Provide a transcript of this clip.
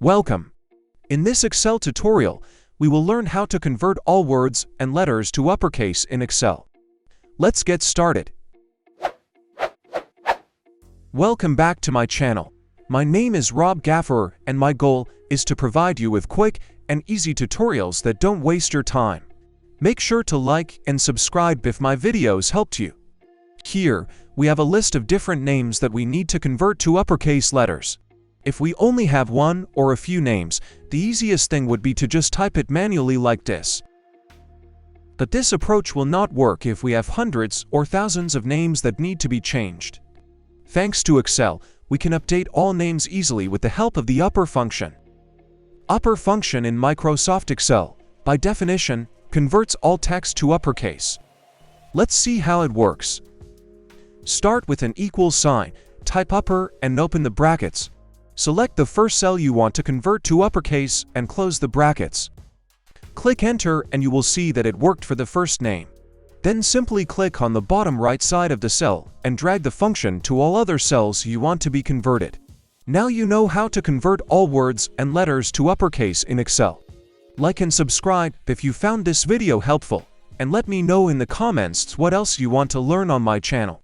Welcome! In this Excel tutorial, we will learn how to convert all words and letters to uppercase in Excel. Let's get started. Welcome back to my channel. My name is Rob Gafferer, and my goal is to provide you with quick and easy tutorials that don't waste your time. Make sure to like and subscribe if my videos helped you. Here, we have a list of different names that we need to convert to uppercase letters. If we only have one or a few names, the easiest thing would be to just type it manually like this. But this approach will not work if we have hundreds or thousands of names that need to be changed. Thanks to Excel, we can update all names easily with the help of the upper function. Upper function in Microsoft Excel, by definition, converts all text to uppercase. Let's see how it works. Start with an equal sign, type upper and open the brackets. Select the first cell you want to convert to uppercase and close the brackets. Click Enter and you will see that it worked for the first name. Then simply click on the bottom right side of the cell and drag the function to all other cells you want to be converted. Now you know how to convert all words and letters to uppercase in Excel. Like and subscribe if you found this video helpful, and let me know in the comments what else you want to learn on my channel.